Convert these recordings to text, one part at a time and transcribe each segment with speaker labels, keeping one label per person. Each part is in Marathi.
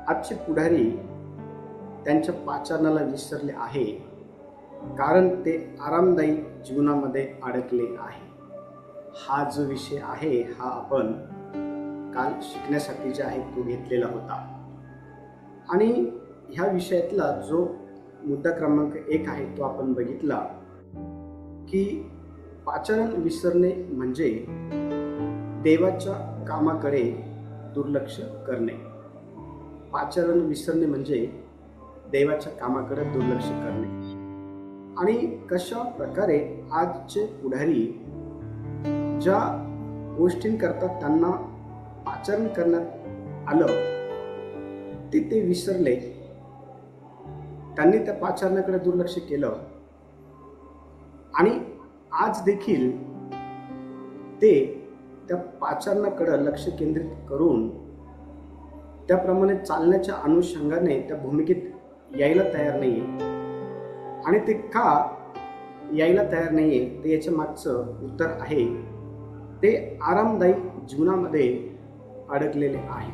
Speaker 1: आजचे पुढारी त्यांच्या पाचारणाला विसरले आहे, कारण ते आरामदायी जीवनामध्ये अडकले आहे. हा जो विषय आहे हा आपण काल शिकण्यासाठी जे आहे तो घेतलेला होता. आणि ह्या विषयातला जो मुद्दा क्रमांक 1 आहे तो आपण बघितला की पाचारण विसरणे म्हणजे देवाच्या कामाकडे दुर्लक्ष करणे. पाचारण विसरणे म्हणजे देवाच्या कामाकडे दुर्लक्ष करणे. आणि कशा प्रकारे आजचे पुढारी ज्या गोष्टींकरता त्यांना पाचारण करण्यात आलं ते विसरले, त्यांनी त्या पाचारणाकडे दुर्लक्ष केलं आणि आज देखील ते त्या पाचारणाकडे लक्ष केंद्रित करून त्याप्रमाणे चालण्याच्या अनुषंगाने त्या भूमिकेत यायला तयार नाहीये. आणि ते का यायला तयार नाहीये ते याच्या मागचं उत्तर आहे, ते आरामदायी जीवनामध्ये अडकलेले आहे.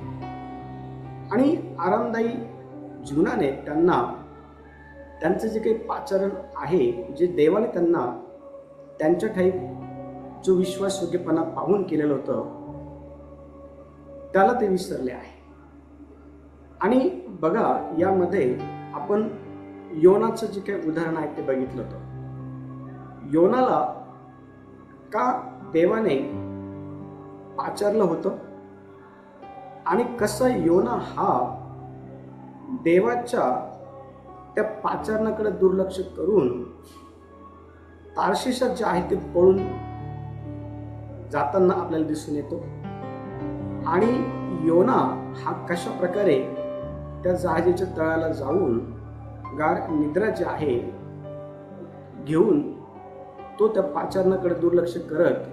Speaker 1: आणि आरामदायी जीवनाने त्यांना त्यांचं जे काही पाचारण आहे, जे देवाने त्यांना त्यांच्या ठाई जो विश्वासयोग्यपणा पाहून केलेलं होतं त्याला ते विसरले आहे. आणि बघा, यामध्ये आपण योनाचं जे काही उदाहरण आहे ते बघितलं होतं. योनाला का देवाने पाचारलं होतं आणि कसा योना हा देवाच्या त्या पाचारणाकडे दुर्लक्ष करून तार्शिशात जे आहे ते पळून जाताना आपल्याला दिसून येतो. आणि योना हा कशा प्रकारे त्या जहाजाच्या तळाला जाऊन गाढ निद्रा जे आहे घेऊन तो त्या पाचारणाकडे दुर्लक्ष करत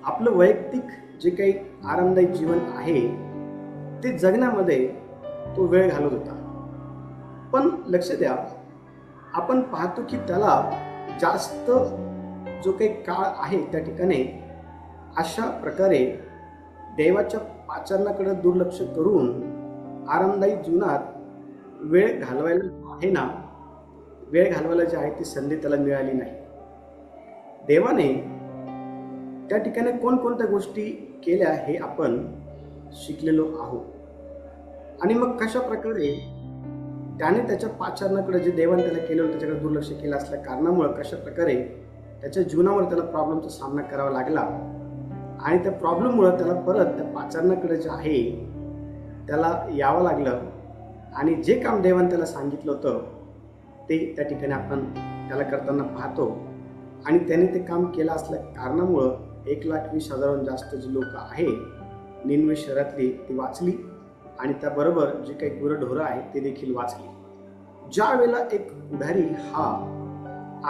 Speaker 1: आपलं वैयक्तिक जे काही आरामदायी जीवन आहे ते जगण्यामध्ये तो वेळ घालवत होता. पण लक्ष द्या, आपण पाहतो की त्याला जास्त जो काही काळ आहे त्या ठिकाणी अशा प्रकारे देवाच्या पाचारणाकडे दुर्लक्ष करून आरामदायी जीवनात वेळ घालवायला आहे ना, वेळ घालवायला जी आहे ती संधी त्याला मिळाली नाही. देवाने त्या ठिकाणी कोणकोणत्या गोष्टी केल्या हे आपण शिकलेलो आहोत. आणि मग कशा प्रकारे त्याने त्याच्या पाचारणाकडे जे देवाने त्याला केलं त्याच्याकडे दुर्लक्ष केलं असल्या कारणामुळे कशा प्रकारे त्याच्या जीवनावर त्याला प्रॉब्लेमचा सामना करावा लागला आणि त्या प्रॉब्लेममुळे त्याला परत त्या पाचारणाकडे जे आहे त्याला यावं लागलं. आणि जे काम देवाने त्याला सांगितलं होतं ते त्या ठिकाणी आपण त्याला करताना पाहतो. आणि त्याने ते काम केलं असल्या कारणामुळं 1,20,000 जास्त जी लोक आहे निनवे शहरातली ती वाचली आणि त्याबरोबर जे काही गुरंढोरं आहे ते देखील वाचली. ज्या वेळेला एक पुढारी हा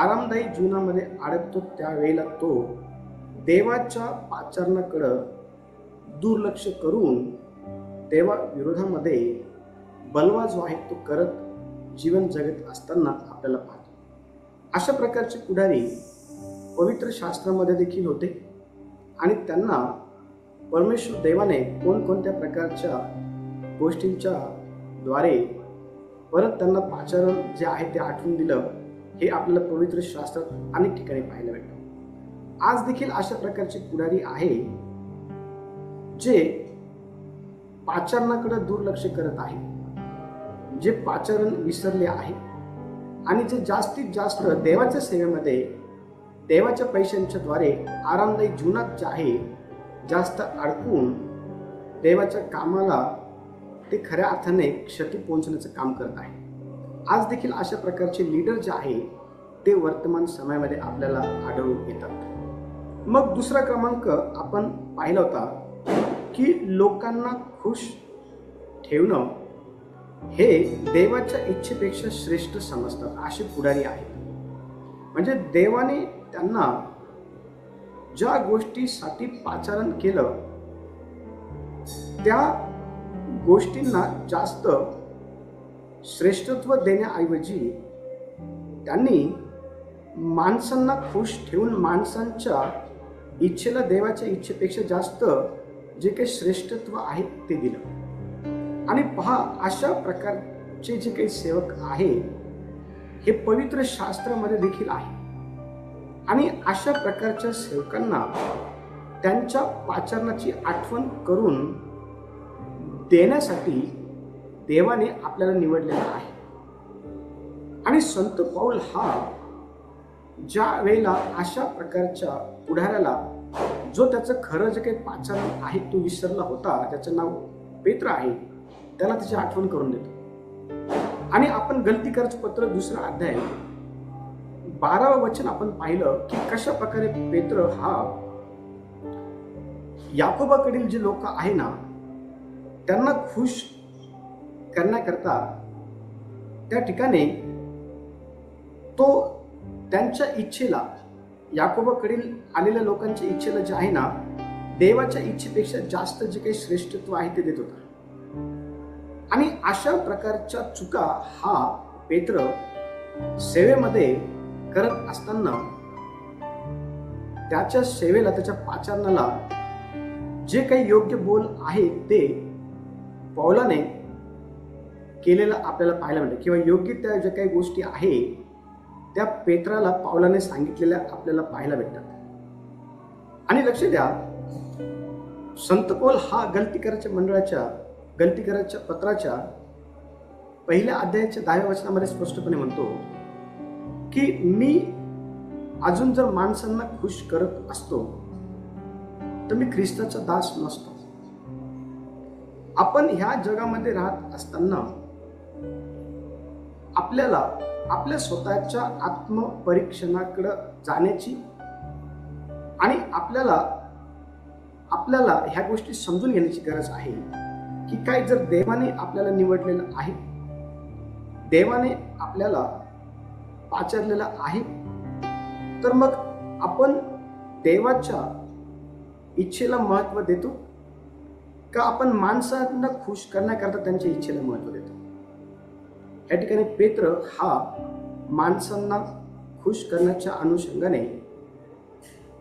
Speaker 1: आरामदायी जीवनामध्ये अडकतो त्यावेळेला तो देवाच्या पाचारणाकडं दुर्लक्ष करून देवा विरोधामध्ये बलवा जो आहे तो करत जीवन जगत असताना आपल्याला पाहतो. अशा प्रकारचे पुढारी पवित्र शास्त्रामध्ये देखील होते आणि त्यांना परमेश्वर देवाने कोणकोणत्या प्रकारच्या गोष्टींच्या द्वारे परत त्यांना पाचारण जे आहे ते आठवून दिलं हे आपल्याला पवित्र शास्त्रात अनेक ठिकाणी पाहायला भेटतं. आज देखील अशा प्रकारचे पुढारी आहे जे पाचारणाकडे दुर्लक्ष करत आहे, जे पाचारण विसरले आहे आणि जे जास्तीत जास्त देवाच्या सेवेमध्ये देवाच्या पैशांच्या द्वारे आरामदायी जीवनात जे आहे जास्त अडकून देवाच्या कामाला ते खऱ्या अर्थाने क्षती पोहोचण्याचं काम करत आहे. आज देखील अशा प्रकारचे लीडर जे आहे ते वर्तमान समयामध्ये आपल्याला आढळून येतात. मग दुसरा क्रमांक आपण पाहिला होता की लोकांना खुश ठेवणं हे देवाच्या इच्छेपेक्षा श्रेष्ठ समजतात असे पुढारी आहेत. म्हणजे देवाने त्यांना ज्या गोष्टीसाठी पाचारण केलं त्या गोष्टींना जास्त श्रेष्ठत्व देण्याऐवजी त्यांनी माणसांना खुश ठेवून माणसांच्या इच्छेला देवाच्या इच्छेपेक्षा जास्त जे काही श्रेष्ठत्व आहे ते दिलं. आणि पहा, अशा प्रकारचे जे काही सेवक आहे हे पवित्र शास्त्रामध्ये देखील आहे. आणि अशा प्रकारच्या सेवकांना त्यांच्या पाचारणाची आठवण करून देण्यासाठी देवाने आपल्याला निवडलेला आहे. आणि संत पौल हा ज्या वेळेला अशा प्रकारच्या पुढाऱ्याला, जो त्याचं खरं जे काही पाचारण आहे तो विसरला होता, ज्याचं नाव पेत्र आहे, त्याला त्याची आठवण करून देतो. आणि आपण गलतीकराचं पत्र 2 अध्याय 12वं वचन आपण पाहिलं की कशा प्रकारे पेत्र हा याकोबाकडील जे लोक आहे ना त्यांना खुश करण्याकरता त्या ठिकाणी तो त्यांच्या इच्छेला, याकोबाकडील आलेल्या लोकांच्या इच्छेला जे आहे ना, देवाच्या इच्छेपेक्षा जास्त जे काही श्रेष्ठत्व आहे ते देत होता. आणि अशा प्रकारच्या चुका हा पेत्र सेवेमध्ये करत असताना त्याच्या सेवेला, त्याच्या पाचारणाला जे काही योग्य बोल आहे ते पौलाने केलेलं आपल्याला पाहायला मिळतं, किंवा योग्य त्या ज्या काही गोष्टी आहे त्या पेत्राला पौलाने सांगितलेल्या आपल्याला पाहायला भेटतात. आणि लक्ष द्या, संत पौल हा गलतीकराच्या पत्राच्या 1 अध्यायाच्या 10व्या वचनामध्ये स्पष्टपणे म्हणतो की मी अजून जर माणसांना खुश करत असतो तर मी ख्रिस्ताचा दास नसतो. आपण ह्या जगामध्ये राहत असताना आपल्याला आपल्या स्वतःच्या आत्मपरीक्षणाकडे जाण्याची आणि आपल्याला ह्या गोष्टी समजून घेण्याची गरज आहे की काय जर देवाने आपल्याला निवडलेलं आहे, देवाने आपल्याला पाचारलेलं आहे, तर मग आपण देवाच्या इच्छेला महत्त्व देतो का आपण माणसांना खुश करण्याकरता त्यांच्या इच्छेला महत्त्व देतो? या ठिकाणी पेत्र हा माणसांना खुश करण्याच्या अनुषंगाने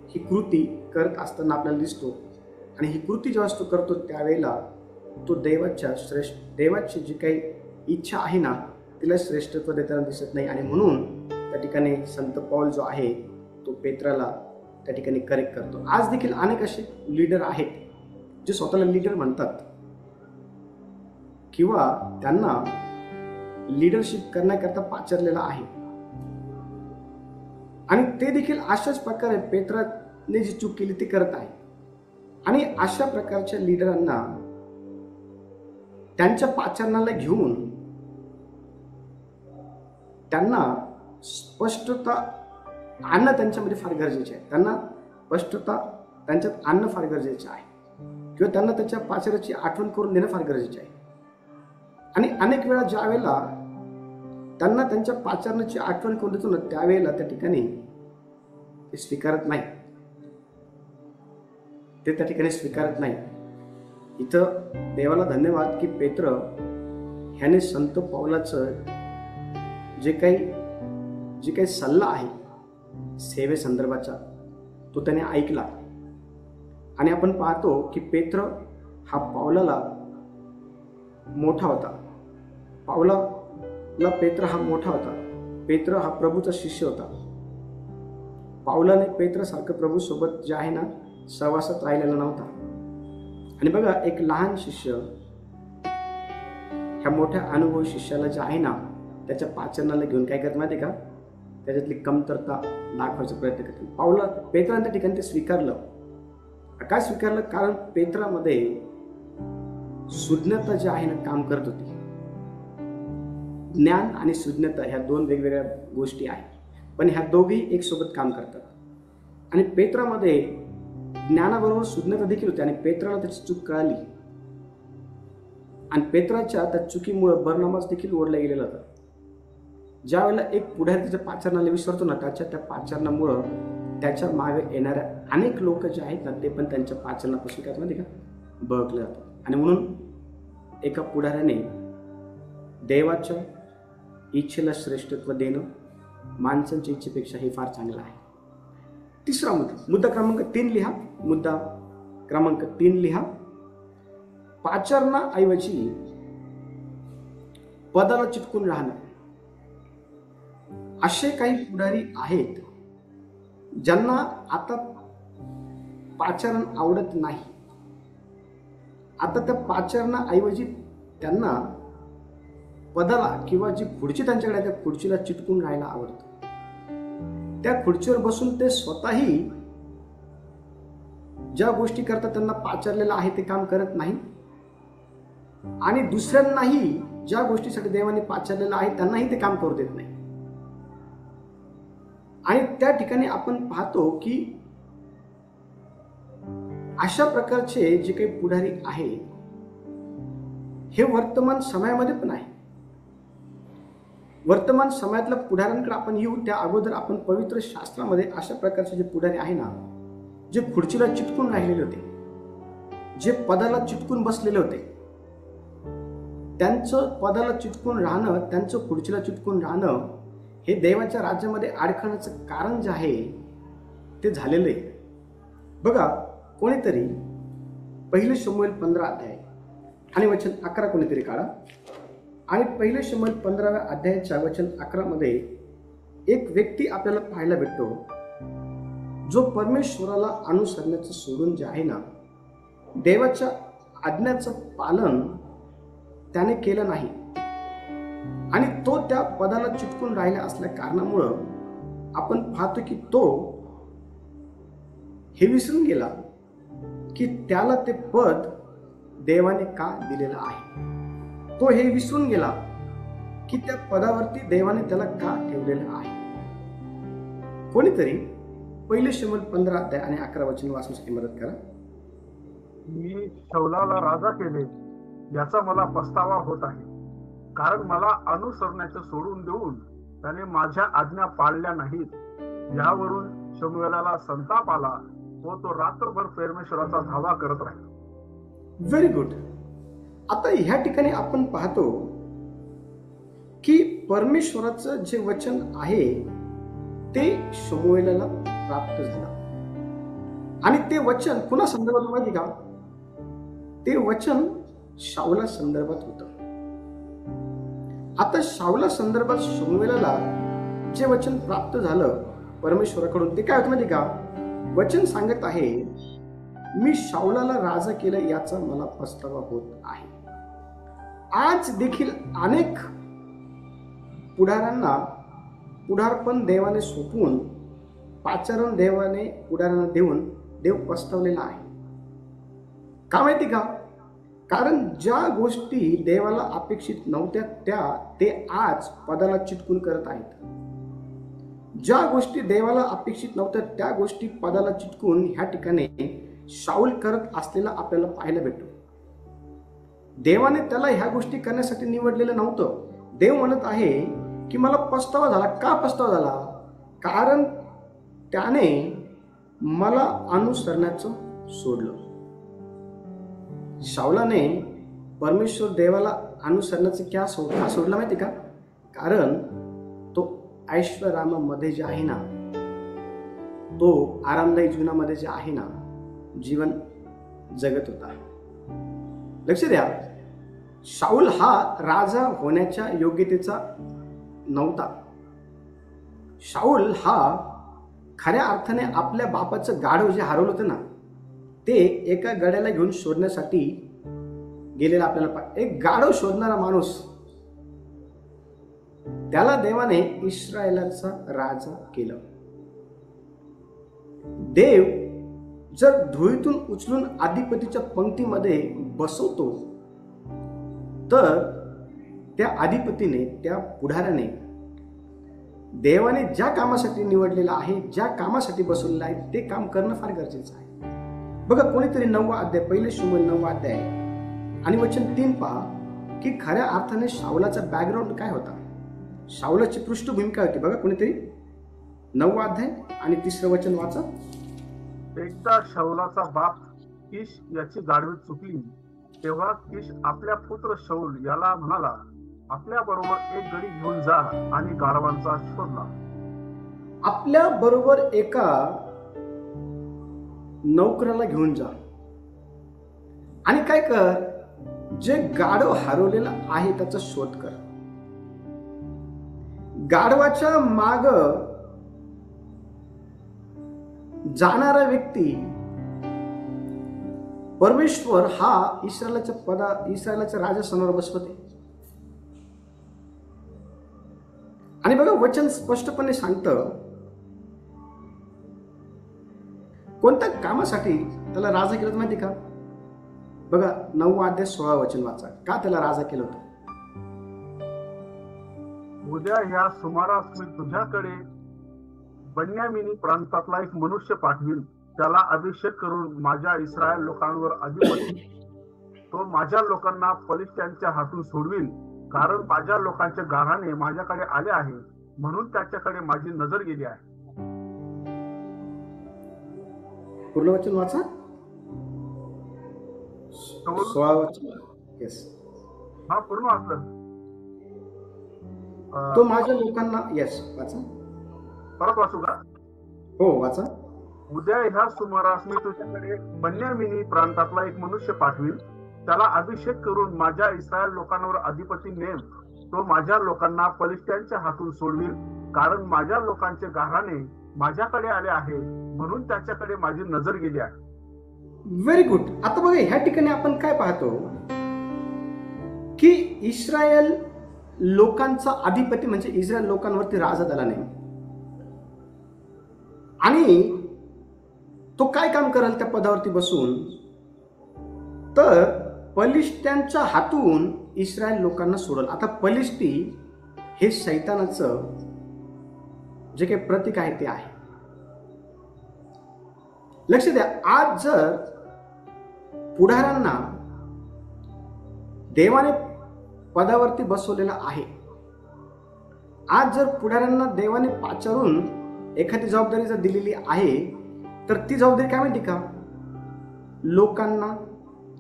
Speaker 1: ही कृती करत असताना आपल्याला दिसतो. आणि ही कृती जेव्हा तो करतो त्यावेळेला तो देवाची जी काही इच्छा आहे ना तिला श्रेष्ठत्व देताना दिसत नाही. आणि म्हणून त्या ठिकाणी संत पौल जो आहे तो पेत्राला त्या ठिकाणी करेक्ट करतो. आज देखील अनेक असे लीडर आहेत जे स्वतःला लीडर म्हणतात किंवा त्यांना लीडरशिप करण्याकरता पाचारलेला आहे, आणि ते देखील अशाच प्रकारे पेत्राने जी चूक केली ती करत आहे. आणि अशा प्रकारच्या लीडरांना त्यांच्या पाचारणाला घेऊन त्यांना स्पष्टता आणणं त्यांच्यामध्ये फार गरजेचे आहे. त्यांना स्पष्टता त्यांच्यात आणणं फार गरजेचे आहे, किंवा त्यांना त्याच्या पाचाराची आठवण करून देणं फार गरजेचे आहे. आणि अनेक वेळा ज्या वेळेला त्यांना त्यांच्या पाचारणाची आठवण करून देतो ना त्यावेळेला त्या ठिकाणी ते स्वीकारत नाही, ते त्या ठिकाणी स्वीकारत नाही. इथं देवाला धन्यवाद की पेत्र ह्याने संत पौलाचं जे काही सल्ला आहे सेवे संदर्भाचा तो त्याने ऐकला. आणि आपण पाहतो की पेत्र हा पौलाला मोठा होता. पेत्र हा मोठा होता. पेत्र हा प्रभूचा शिष्य होता. पौलाने पेत्रसारखं प्रभू सोबत जे आहे ना सहवासात राहिलेला नव्हता. आणि बघा, एक लहान शिष्य ह्या मोठ्या अनुभवी शिष्याला जे आहे ना त्याच्या पाचनाला घेऊन काय करत माहिती का, त्याच्यातली कमतरता दाखवायचा प्रयत्न करतो. पेत्राने त्या ठिकाणी ते स्वीकारलं. काय स्वीकारलं? कारण पेत्रामध्ये सुज्ञता जी आहे ना काम करत होती. ज्ञान आणि सुज्ञता ह्या दोन वेगवेगळ्या गोष्टी आहेत, पण ह्या दोघेही एक सोबत काम करतात. आणि पेत्रामध्ये ज्ञानाबरोबर सुज्ञता देखील होती. आणि पेत्राला त्याची चूक कळाली, आणि पेत्राच्या त्या चुकीमुळे बर्नबास देखील ओढला गेलेला होता. ज्या वेळेला एक पुढारी त्याच्या पाचारणाला विसरतो ना, त्या पाचारणामुळं त्याच्या मागे येणाऱ्या अनेक लोक जे आहेत ना ते पण त्यांच्या पाचरणापासून काय माहिती का बळकले जातात. आणि म्हणून एका पुढाऱ्याने देवाच्या इच्छेला श्रेष्ठत्व देणं माणसांच्या इच्छेपेक्षा हे फार चांगलं आहे. तिसरा मुद्दा क्रमांक 3 लिहा. मुद्दा क्रमांक 3 लिहा. पाचारणाऐवजी पदाला चिटकून राहणं. असे काही पुढारी आहेत ज्यांना आता पाचारण आवडत नाही. आता त्या पाचारणाऐवजी त्यांना पदाला किंवा जी खुर्ची त्यांच्याकडे आहे त्या खुर्चीला चिटकून राहायला आवडतं. त्या खुर्चीवर बसून ते स्वतःही ज्या गोष्टी करतात त्यांना पाचारलेलं आहे ते काम करत नाही आणि दुसऱ्यांनाही ज्या गोष्टीसाठी देवाने पाचारलेलं आहे त्यांनाही ते काम करू देत नाही. आणि त्या ठिकाणी आपण पाहतो की अशा प्रकारचे जे काही पुढारी आहे हे वर्तमान समयामध्ये पण आहे. वर्तमान समयातल्या पुढाऱ्यांकडे आपण येऊ त्या अगोदर आपण पवित्र शास्त्रामध्ये अशा प्रकारचे जे पुढारी आहे ना, जे खुर्चीला चिटकून राहिलेले होते, जे पदाला चिटकून बसलेले होते, त्यांचं पदाला चिटकून राहणं, त्यांचं खुर्चीला चिटकून राहणं हे देवाच्या राज्यामध्ये अडखळण्याचं कारण जे आहे ते झालेलं आहे. बघा, कोणीतरी पहिले शमूएल 15 अध्याय आणि वचन 11 कोणीतरी काढा. आणि पहिले शमूएल 15व्या अध्यायाच्या वचन 11 मध्ये एक व्यक्ती आपल्याला पाहायला भेटतो जो परमेश्वराला अनुसरण्याचं सोडून जे आहे ना, देवाच्या आज्ञाचं पालन त्याने केलं नाही आणि तो त्या पदाला चिटकून राहिला असल्या कारणामुळं आपण पाहतो की तो हे विसरून गेला की त्याला ते पद देवाने का दिलेलं आहे. तो हे विसरून गेला की त्या पदावरती देवाने त्याला का ठेवलेलं आहे. कोणीतरी पहिले शमूएल 15 अध्याय आणि 11 वचन वाचण्यासाठी मदत करा.
Speaker 2: मी शौलाला राजा केले याचा मला पस्तावा होत आहे, कारण मला अनुसरण्याचे सोडून देऊन त्याने माझ्या आज्ञा पाळल्या नाहीत. यावरून शमूएलाला संताप आला व तो रात्रभर परमेश्वराचा धावा करत राहिला.
Speaker 1: Very good. आता ह्या ठिकाणी आपण पाहतो की परमेश्वराचं जे वचन आहे ते शमूएलाला प्राप्त झालं आणि ते वचन पुन्हा संदर्भात माहिती का, ते वचन शाऊला संदर्भात होतं. आता शाऊला संदर्भात शमूएलाला जे वचन प्राप्त झालं परमेश्वराकडून ते काय होतं माहिती का, वचन सांगत आहे मी शाऊलाला राजा केलं याचा मला पस्तावा होत आहे. आज देखील अनेक पुढाऱ्यांना पुढारपण देवाने सोपवून पाचारण देवाने पुढाऱ्यांना देऊन देव पस्तावलेला आहे. का माहिती का, कारण ज्या गोष्टी देवाला अपेक्षित नव्हत्या त्या ते आज पदाला चिटकून करत आहेत. ज्या गोष्टी देवाला अपेक्षित नव्हत्या त्या गोष्टी पदाला चिटकून ह्या ठिकाणी शाऊल करत असलेला आपल्याला पाहायला भेटतो. देवाने त्याला ह्या गोष्टी करण्यासाठी निवडलेलं नव्हतं. देव म्हणत आहे की मला पस्तावा झाला. का पस्तावा झाला, कारण त्याने मला अनुसरण्याचं सोडलं. शाऊलाने परमेश्वर देवाला अनुसरण्याचं का सोडलं माहिती का, कारण तो ऐश्वर्यामध्ये जे आहे ना, तो आरामदायी जीवनामध्ये जे आहे ना जीवन जगत होता. लक्ष द्या, शाऊल हा राजा होण्याच्या योग्यतेचा नव्हता. शाऊल हा खऱ्या अर्थाने आपल्या बापाचं गाढव जे हरवलं होतं ना ते एका गड्याला घेऊन शोधण्यासाठी गेलेला आपल्याला एक गाढव शोधणारा माणूस, त्याला देवाने इस्रायलाचा राजा केलं. देव जर धुळीतून उचलून अधिपतीच्या पंक्तीमध्ये बसवतो तर त्या अधिपतीने, त्या पुढाऱ्याने देवाने ज्या कामासाठी निवडलेलं आहे, ज्या कामासाठी बसवलेलं आहे ते काम करणं फार गरजेचं आहे. बघा, कोणीतरी 9वा अध्याय, पहिले शमूएल 9वा अध्याय आणि वचन 3 पहा की खऱ्या अर्थाने शाऊलाचा बॅकग्राऊंड काय होता, शाऊलाची पृष्ठभूमी काय होती. बघा, कोणीतरी 9वा अध्याय आणि 3रं वचन वाचा.
Speaker 2: एकदा शाऊलाचा बाप कीश याची गाढवी चुकली तेव्हा कीश आपल्या पुत्र शाऊल याला म्हणाला, आपल्या बरोबर एक गडी घेऊन जा आणि गाढवांचा शोध लाव.
Speaker 1: आपल्या बरोबर एका नोकराला घेऊन जा आणि काय कर, जे गाढव हरवलेलं आहे त्याचा शोध कर. गाढवाच्या माग जाणारा व्यक्ती परमेश्वर हा इस्रायलाच्या राजासमोर बसवते. आणि बघा वचन स्पष्टपणे सांगतं कोणत्या कामासाठी त्याला राजा केलं माहिती का? बघा 9 अध्याय 16 वचन वाचा. का त्याला राजा केलं होतं?
Speaker 2: उद्या ह्या सुमारास मी तुझ्याकडे बन्यामिनी प्रांतातला एक मनुष्य पाठवीन, त्याला अभिषेक करून माझ्या इस्रायल लोकांवर अधिपती. तो माझ्या लोकांना फलिस्त्यांच्या हातून सोडविल, कारण माझ्या लोकांचे गाढाणे माझ्याकडे आले आहे, म्हणून त्याच्याकडे माझी नजर गेली आहे.
Speaker 1: पूर्ण वचन वाचा. 16 वचन. येस,
Speaker 2: हा पूर्ण वाचलं.
Speaker 1: तो माझ्या लोकांना. येस, वाचा.
Speaker 2: परत वाचू का?
Speaker 1: हो, वाचा.
Speaker 2: उद्या ह्या सुमारास मी तुझ्याकडे बन्यामिनी प्रांतातला एक मनुष्य पाठवील, त्याला अभिषेक करून माझ्या इस्रायल लोकांवर अधिपती नेम. तो माझ्या लोकांना फलिस्त्यांच्या हातून सोडविल, कारण माझ्या लोकांचे गाढाणे माझ्याकडे आले आहे, म्हणून त्याच्याकडे माझी नजर गेली आहे.
Speaker 1: Very good. आता बघा ह्या ठिकाणी आपण काय पाहतो की इस्रायल लोकांचा अधिपती म्हणजे इस्रायल लोकांवरती राजा झाला नाही. आणि तो काय काम करेल त्या पदावरती बसून? तर पलिष्त्यांच्या हातून इस्रायल लोकांना सोडल. आता पलिष्टी हे शैतानाचं जे काही प्रतीक आहे ते आहे. लक्ष द्या, आज जर पुढाऱ्यांना देवाने पदावरती बसवलेलं आहे, आज जर पुढाऱ्यांना देवाने पाचारून एखादी जबाबदारी जर दिलेली आहे, तर ती जबाबदारी काय माहिती का? लोकांना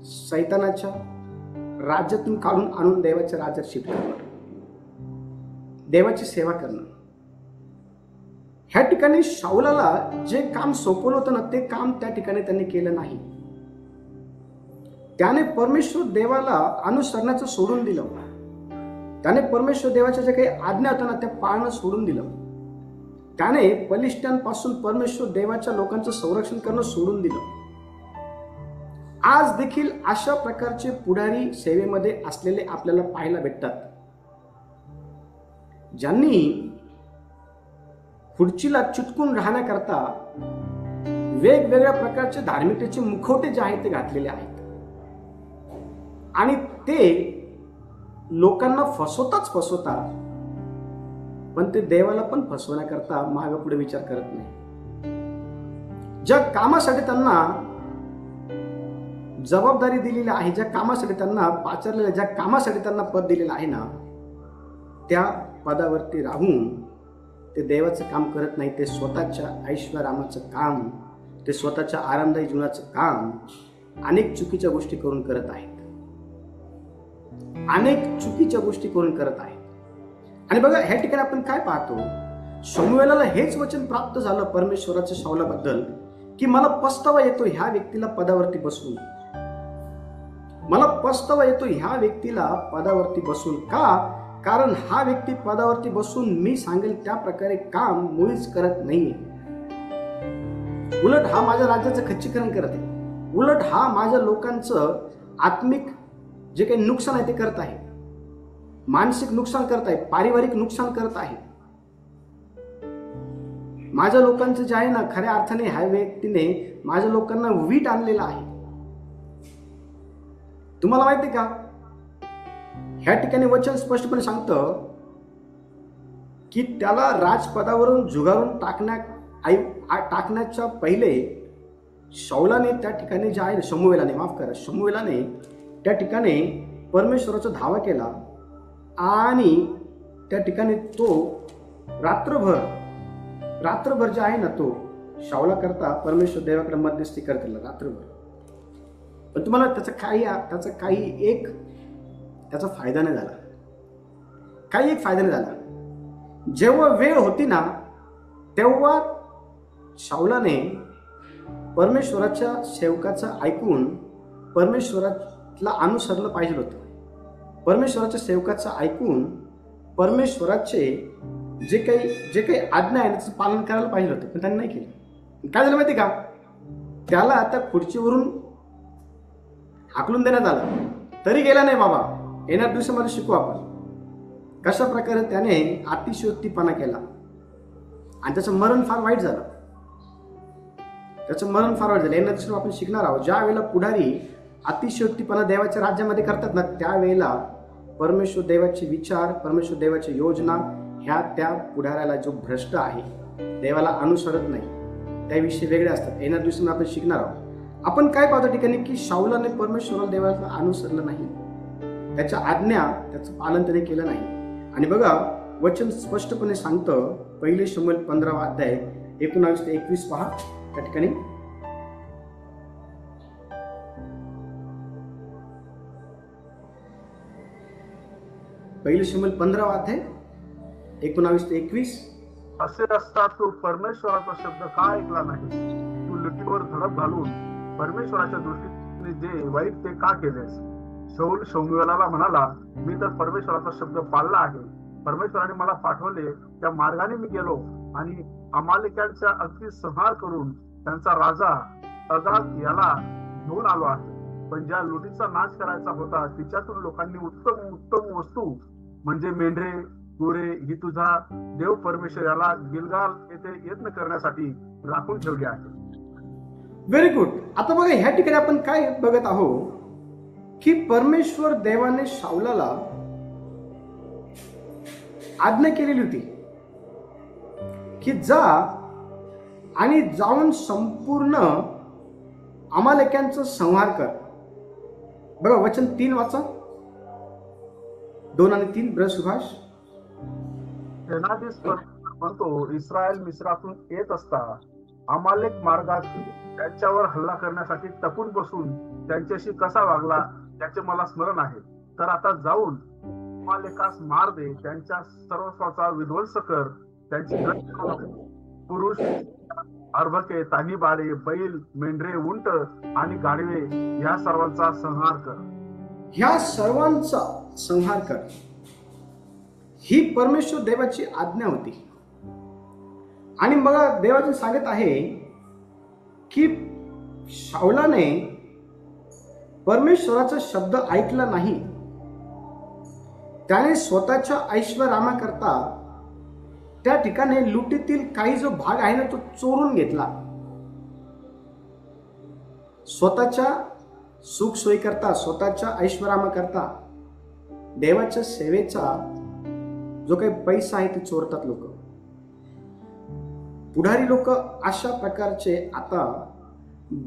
Speaker 1: शैतानाच्या राज्यातून काढून आणून देवाच्या राज्यात शिफ्ट करणं, देवाची सेवा करणं. ह्या ठिकाणी शाऊलाला जे काम सोपवलं होतं ना, ते काम त्या ठिकाणी त्यांनी केलं नाही. त्याने परमेश्वर देवाला अनुसरण्याचं सोडून दिलं. त्याने परमेश्वर देवाच्या ज्या काही आज्ञा होत्या ना, त्या पाळणं सोडून दिलं. त्याने बलिष्ठांपासून परमेश्वर देवाच्या लोकांचं संरक्षण करणं सोडून दिलं. आज देखील अशा प्रकारचे पुढारी सेवेमध्ये असलेले आपल्याला पाहायला भेटतात, ज्यांनी खुर्चीला चिटकून राहण्याकरता वेगवेगळ्या प्रकारचे धार्मिकतेचे मुखवटे जे आहेत ते घातलेले आहेत. आणि ते लोकांना फसवतात, पण ते देवाला पण फसवण्याकरता मागे पुढे विचार करत नाही. ज्या कामासाठी त्यांना जबाबदारी दिलेली आहे, ज्या कामासाठी त्यांना पाचारलेलं, ज्या कामासाठी त्यांना पद दिलेलं आहे ना, त्या पदावरती राहून ते देवाचं काम करत नाही. ते स्वतःच्या ऐश्वर्यारामाचं काम, ते स्वतःच्या आरामदायी जीवनाचं काम अनेक चुकीच्या गोष्टी करून करत आहेत. आणि बघा ह्या ठिकाणी आपण काय पाहतो, शमूएलाला हेच वचन प्राप्त झालं परमेश्वराच्या शाऊलाबद्दल की मला पस्तावा येतो ह्या व्यक्तीला पदावरती बसून. मला पस्तावा येतो ह्या व्यक्तीला पदावरती बसून. का? कारण हा व्यक्ती पदावरती बसून मी सांगेल त्या प्रकारे काम मुळीच करत नाहीये. उलट हा माझ्या राज्याचं खच्चीकरण करत आहे. उलट हा माझ्या लोकांचं आत्मिक जे काही नुकसान आहे ते करत आहे, मानसिक नुकसान करत आहे, पारिवारिक नुकसान करत आहे. माझ्या लोकांचं जे आहे ना, खऱ्या अर्थाने ह्या व्यक्तीने माझ्या लोकांना वीट आणलेला आहे. तुम्हाला माहिती का, ह्या ठिकाणी वचन स्पष्टपणे सांगतं की त्याला राजपदावरून झुगारून टाकण्याच्या पहिले शाऊलाने त्या ठिकाणी जे आहे, शमूएलाने त्या ठिकाणी परमेश्वराचा धावा केला आणि त्या ठिकाणी तो रात्रभर जे आहे ना, तो शाऊला करता परमेश्वर देवाकडे मध्यस्थी करत रात्रभर. पण तुम्हाला त्याचा फायदा नाही झाला. काही एक फायदा नाही झाला. जेव्हा वेळ होती ना, तेव्हा शाऊलाने परमेश्वराच्या सेवकाचं ऐकून परमेश्वराला अनुसरलं पाहिजे होतं. परमेश्वराच्या सेवकाचं ऐकून परमेश्वराचे जे काही आज्ञा आहे त्याचं पालन करायला पाहिजे होतं, पण त्यांनी नाही केलं. काय झालं माहिती का, त्याला आता खुर्चीवरून हाकलून देण्यात आलं, तरी गेला नाही. बाबा येणार दिवसामध्ये शिकू आपण कशा प्रकारे त्याने अतिशयोक्तीपणा केला आणि त्याचं मरण फार वाईट झालं. येणार दिवशी आपण शिकणार आहोत. ज्या वेळेला पुढारी अतिशयोक्तीपणा देवाच्या राज्यामध्ये करतात ना, त्यावेळेला परमेश्वर देवाचे विचार, परमेश्वर देवाची योजना ह्या त्या पुढाऱ्याला जो भ्रष्ट आहे, देवाला अनुसरत नाही, त्याविषयी वेगळे असतात. येणार दिवशी आपण शिकणार आहोत. आपण काय पाहतो ठिकाणी की शाऊलाने परमेश्वराला देवाला अनुसरलं नाही, त्याच्या आज्ञा त्याचं पालन त्याने केलं नाही. आणि बघा वचन स्पष्टपणे सांगतं, 1 शमूएल 15 अध्याय 19 ते 21 पहा. त्या ठिकाणी 1 शमूएल 15 अध्याय 19 ते 21.
Speaker 2: असे असता तू परमेश्वराचा शब्द का ऐकला नाही? तू लुटीवर झडप घालून परमेश्वराच्या दृष्टीने जे वाईट ते का केलेस? शाऊल शमूएलाला म्हणाला, मी तर परमेश्वराचा शब्द पाळला आहे. परमेश्वराने मला पाठवले त्या मार्गाने मी गेलो आणि अमालेक्यांचा अगदी संहार करून त्यांचा राजा अगाग याला घेऊन आलो आहे. पण ज्या लुटीचा नाश करायचा होता तिच्यातून लोकांनी उत्तम उत्तम वस्तू म्हणजे मेंढरे गोरे ही तुझा देव परमेश्वर याला गिलगाल येथे यत्न करण्यासाठी राखून ठेवले आहे.
Speaker 1: Very good. आता बघा ह्या ठिकाणी आपण काय बघत आहोत की परमेश्वर देवाने शाऊलाला आज्ञा केलेली होती की जा आणि जाऊन संपूर्ण अमालेक्यांचा संहार कर. बघा वचन 3 वाचा, 2 आणि 3 ब्रह सुभाष.
Speaker 2: सेनाधीश म्हणतो, इस्रायल मिस्रातून येत असता अमालेक मार्गात त्यांच्यावर हल्ला करण्यासाठी टपून बसून त्यांच्याशी कसा वागला त्याचे मला स्मरण आहे. तर आता जाऊन अमालेकास मार दे, त्यांच्या सर्वस्वाचा विध्वंस कर, त्यांची पुरुष अर्भके तान्ही बाळे बैल मेंढरे उंट आणि गाढवे या सर्वांचा संहार कर.
Speaker 1: ह्या सर्वांचा संहार कर ही परमेश्वर देवाची आज्ञा होती. आणि बघा देवाचे सांगत आहे की शाऊलाने परमेश्वराचा शब्द ऐकला नाही. त्याने स्वतःच्या ऐश्वर्याकरता त्या ठिकाणी लुटीतील काही जो भाग आहे ना तो चोरून घेतला. स्वतःच्या सुख सोयीकरता, स्वतःच्या ऐश्वर्याकरता देवाच्या सेवेचा जो काही पैसा आहे ते चोरतात लोक. पुढारी लोक अशा प्रकारचे आता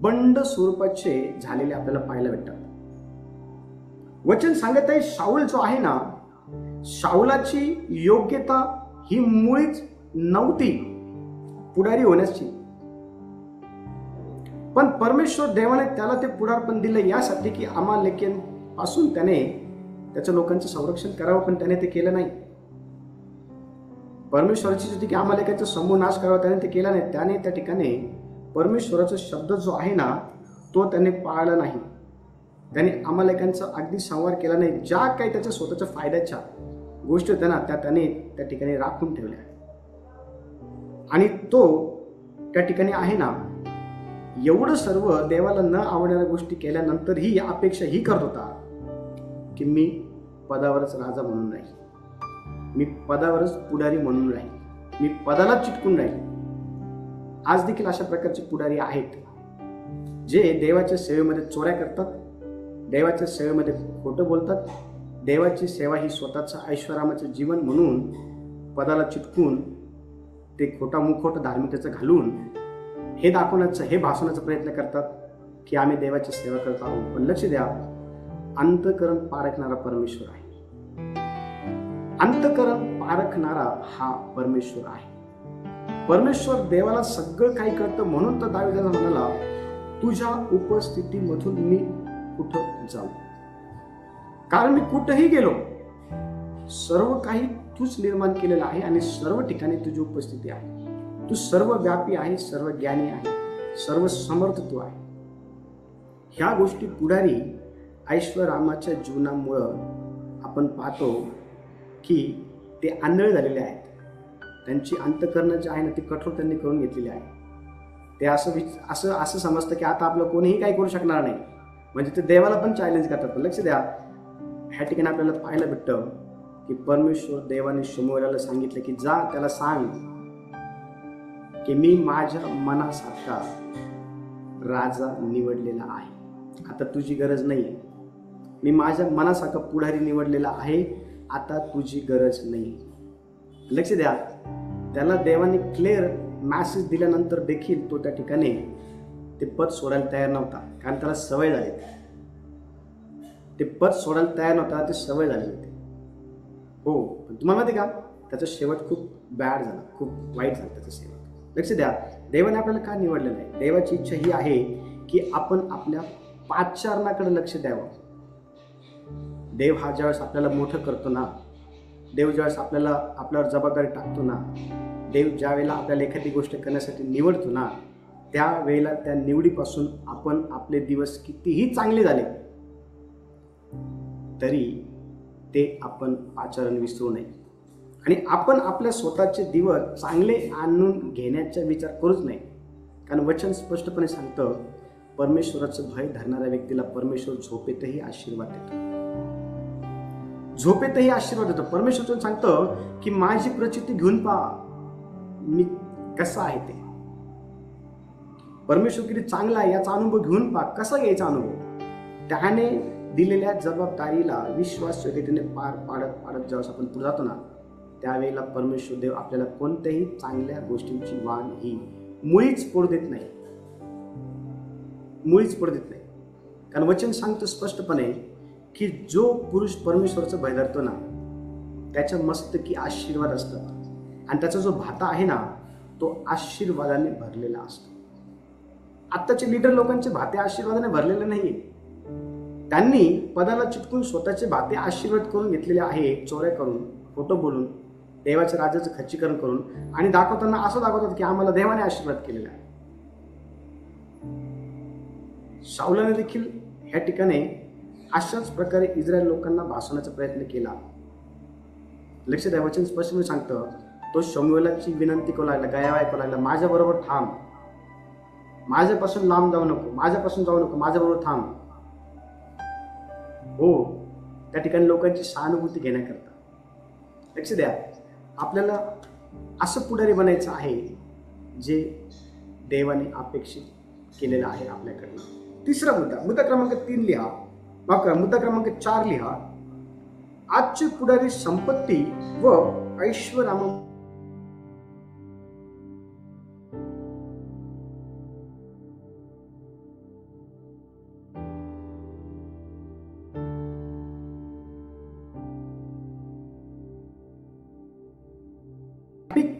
Speaker 1: बंड स्वरूपाचे झालेले आपल्याला पाहायला भेटतात. वचन सांगत आहे शाऊल जो आहे ना, शाऊलाची योग्यता ही मुळीच नव्हती पुढारी होण्याची, पण परमेश्वर देवाने त्याला ते पुढारपण दिलं यासाठी की अमालेकीपासून त्याने त्याच्या लोकांचं संरक्षण करावं, पण त्याने ते केलं नाही. परमेश्वराची होती की अमालेकाचा समूह नाश करावा, त्याने ते केला नाही. त्याने त्या ठिकाणी परमेश्वराचा शब्द जो आहे ना तो त्याने पाळला नाही. त्याने अमालेकांचा अगदी संहार केला नाही. ज्या काही त्याच्या स्वतःच्या फायद्याच्या गोष्टी होत्या ना त्याने त्या ठिकाणी राखून ठेवल्या. आणि तो त्या ठिकाणी आहे ना एवढं सर्व देवाला न आवडणाऱ्या गोष्टी केल्यानंतर ही अपेक्षा ही करत होता की मी पदावरच राजा म्हणून राहील, मी पदावरच पुढारी म्हणून राहील, मी पदाला चिटकून राहील. आज देखील अशा प्रकारचे पुढारी आहेत जे देवाच्या सेवेमध्ये चोऱ्या करतात, देवाच्या सेवेमध्ये खोटं बोलतात, देवाची सेवा ही स्वतःचं ऐश्वर्याचं जीवन म्हणून पदाला चिटकून ते खोटा मुखोट धार्मिकतेचं घालून हे दाखवण्याचा, हे भासवण्याचा प्रयत्न करतात की आम्ही देवाची सेवा करत आहोत. पण लक्ष द्या, अंतःकरण पारखणारा परमेश्वर आहे. अंतःकरण पारखणारा हा परमेश्वर आहे. परमेश्वर देवाला सगळं काही कळतं. म्हणून तर दावीदाला म्हणाला, तुझ्या उपस्थितीमधून मी कुठं जाऊ, कारण मी कुठेही गेलो सर्व काही तूच निर्माण केलेलं आहे आणि सर्व ठिकाणी तुझी उपस्थिती आहे. तू सर्व व्यापी आहे, सर्व ज्ञानी आहे, सर्व समर्थ तू आहे. ह्या गोष्टी पुढारी ऐश्वर्याच्या जीवनामुळं आपण पाहतो की ते आंधळे झालेले आहेत. त्यांची अंतःकरण जे आहे ना ती कठोर त्यांनी करून घेतलेली आहे. ते असं समजतं की आता आपलं कोणीही काही करू शकणार नाही, म्हणजे ते देवाला पण चॅलेंज करतात. पण लक्ष द्या, ह्या ठिकाणी आपल्याला पाहायला भेटतं की परमेश्वर देवाने शमूएलाला सांगितलं की जा त्याला सांग की मी माझ्या मनासारखा राजा निवडलेला आहे. आता तुझी गरज नाही. मी माझ्या मनासारखा पुढारी निवडलेला आहे, आता तुझी गरज नाही. लक्ष द्या, त्याला देवाने क्लिअर मॅसेज दिल्यानंतर देखील तो त्या ठिकाणी ते पद सोडायला तयार नव्हता, कारण त्याला सवय झाली. ते पद सोडायला तयार नव्हता, ते सवय झाली होती. हो, पण तुम्हाला माहिती का, त्याचा शेवट खूप बॅड झाला, खूप वाईट झाला त्याचा शेवट. लक्ष द्या, देवाने आपल्याला का निवडलेलं आहे? देवाची इच्छा ही आहे की आपण आपल्या पाचारणाकडे लक्ष द्यावं. देव हा ज्यावेळेस आपल्याला मोठं करतो ना, देव ज्यावेळेस आपल्यावर जबाबदारी टाकतो ना, देव ज्या वेळेला आपल्याला एखादी गोष्ट करण्यासाठी निवडतो ना, त्यावेळेला त्या निवडीपासून आपण आपले दिवस कितीही चांगले झाले तरी ते आपण आचरण विसरू नये. आणि आपण आपल्या स्वतःचे दिवस चांगले आणून घेण्याचा विचार करूच नाही, कारण वचन स्पष्टपणे सांगतं, परमेश्वराचं भय धरणाऱ्या व्यक्तीला परमेश्वर झोपेतही आशीर्वाद देतो. झोपेतही आशीर्वाद देतो. परमेश्वर सांगतं की माझी प्रचिती घेऊन पहा मी कसा आहे ते. परमेश्वर किती चांगला आहे याचा अनुभव घेऊन पहा. कसा घ्यायचा अनुभव? त्याने दिलेल्या जबाबदारीला विश्वासयोग्यतेने पार पाडत जेव्हा आपण पुढे जातो ना, त्यावेळेला परमेश्वर देव आपल्याला कोणत्याही चांगल्या गोष्टींची वाण ही मुळीच पडू देत नाही. मुळीच पडू देत नाही. कारण वचन सांगतं स्पष्टपणे की जो पुरुष परमेश्वराचं भय धरतो ना, त्याच्या मस्तकी आशीर्वाद असतात आणि त्याचा जो भाता आहे ना तो आशीर्वादाने भरलेला असतो. आत्ताचे लीडर लोकांचे भाते आशीर्वादाने भरलेले नाहीये. त्यांनी पदाला चिटकून स्वतःचे भाते आशीर्वाद करून घेतलेले आहे, चोऱ्या करून, खोटं बोलून, देवाच्या राज्याचं खच्चीकरण करून, आणि दाखवताना असं दाखवतात की आम्हाला देवाने आशीर्वाद केलेला आहे. शाऊलाने देखील ह्या ठिकाणी अशाच प्रकारे इस्रायल लोकांना भासवण्याचा प्रयत्न केला. लक्ष द्या, वचन स्पष्टपणे सांगतं, तो शमूएलाची विनंती करू लागला, गया ऐकू लागला, माझ्याबरोबर थांब, माझ्यापासून लांब जाऊ नको, माझ्यापासून जाऊ नको, माझ्याबरोबर थांब. हो, त्या ठिकाणी लोकांची सहानुभूती घेण्याकरता. लक्ष द्या, आपल्याला असं पुढारी बनायचं आहे जे देवाने अपेक्षित केलेलं आहे आपल्याकडनं. तिसरा मुद्दा क्रमांक 3 लिहा, मुद्दा क्रमांक 4 लिहा. आजची पुढारी संपत्ती व ऐश्वर्याम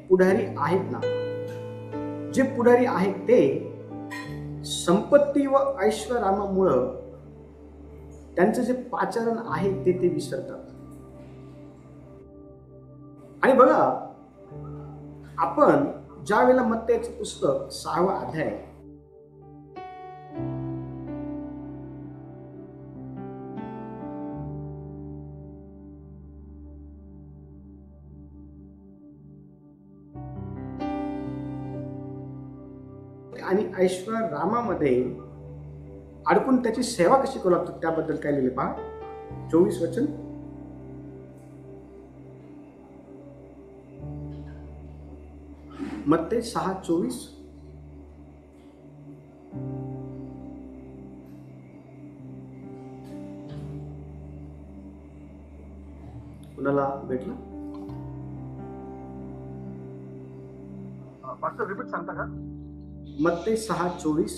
Speaker 1: पुढारी आहेत ना, जे पुढारी आहेत ते संपत्ती व ऐश्वर्यामुळं त्यांचं जे पाचारण आहे ते विसरतात. आणि बघा, आपण ज्या वेळेला मत्तेचं पुस्तक 6वा अध्याय आणि ऐश्वर्यामध्ये अडकून त्याची सेवा कशी करू लागतो त्याबद्दल काय लिहिले पहा. 24 वचन, मत्ते 6:24. कुणाला भेटलं?
Speaker 2: पास्टर रिपीट सांगता का?
Speaker 1: मत्ते 6:24.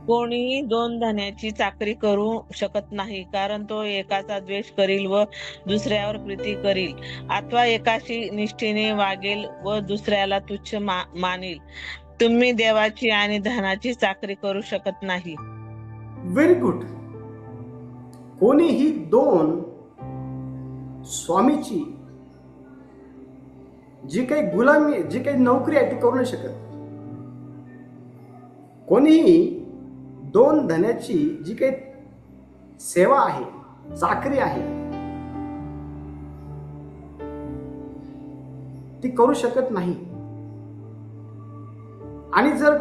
Speaker 3: कोणीही 2 धन्याची चाकरी करू शकत नाही, कारण तो एकाचा द्वेष करील व दुसऱ्यावर प्रीती करील, अथवा एकाशी निष्ठेने वागेल व दुसऱ्याला तुच्छ मानील. तुम्ही देवाची आणि धनाची चाकरी करू शकत नाही.
Speaker 1: Very good. कोणीही 2 स्वामीची जी काही गुलामी, जी काही नोकरी आहे ती करू नाही शकत. कोणीही 2 धन्याची जी काही सेवा आहे, चाकरी आहे, ती करू शकत नाही. आणि जर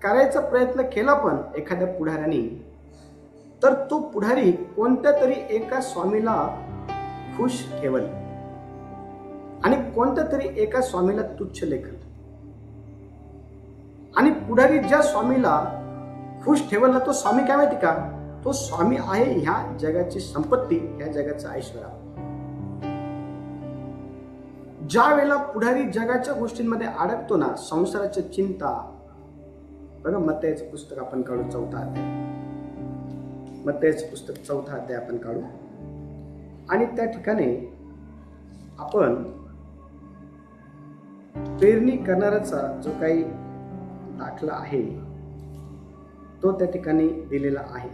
Speaker 1: करायचा प्रयत्न केला पण एखाद्या पुढाऱ्याने, तर तो पुढारी कोणत्या तरी एका स्वामीला खुश ठेवल आणि कोणत्या तरी एका स्वामीला तुच्छ लेखल. आणि पुढारी ज्या स्वामीला खुश ठेवल ना, तो स्वामी काय माहिती का? तो स्वामी आहे ह्या जगाची संपत्ती, ह्या जगाचं ऐश्वर्य. ज्या वेळेला पुढारी जगाच्या गोष्टींमध्ये अडकतो ना, संसाराची चिंता, बघा मत्तयाचं पुस्तक आपण काढू, 4था अध्याय, मत्तयाचं पुस्तक 4था अध्याय आपण काढू. आणि त्या ठिकाणी आपण पेरणी करणाऱ्याचा जो काही दाखला आहे तो त्या ठिकाणी दिलेला आहे.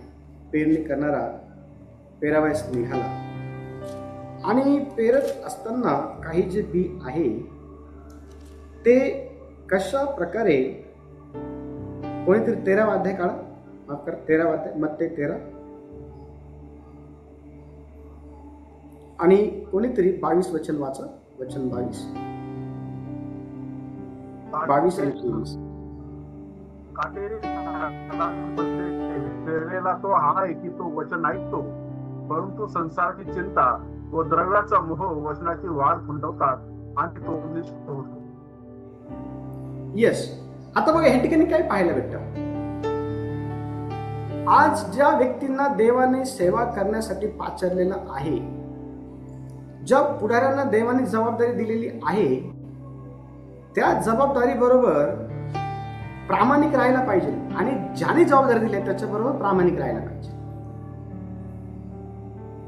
Speaker 1: पेरणी करणारा पेरावयास निघाला आणि पेरत असताना काही जे बी आहे ते कशा प्रकारे, कोणीतरी 13वा अध्याय काढा, माफ करा, 13वा अध्याय, मत्ते 13 आणि कोणीतरी 22 वचन वाचा, वचन 22 आणि 23.
Speaker 2: काटेरी पेरलेला तो आहे की तो वचन ऐकतो, परंतु संसाराची चिंता व द्रव्याचा मोह वचनाची वाढ खुंटवतात आणि तो निष्फळ होतो.
Speaker 1: येस. आता बघा ह्या ठिकाणी काय पाहायला भेटतं? आज ज्या व्यक्तींना देवाने सेवा करण्यासाठी पाचारलेलं आहे, ज्या पुढाऱ्यांना देवाने जबाबदारी दिलेली आहे, त्या जबाबदारी बरोबर प्रामाणिक राहायला पाहिजे. आणि ज्याने जबाबदारी दिली त्याच्याबरोबर प्रामाणिक राहायला पाहिजे.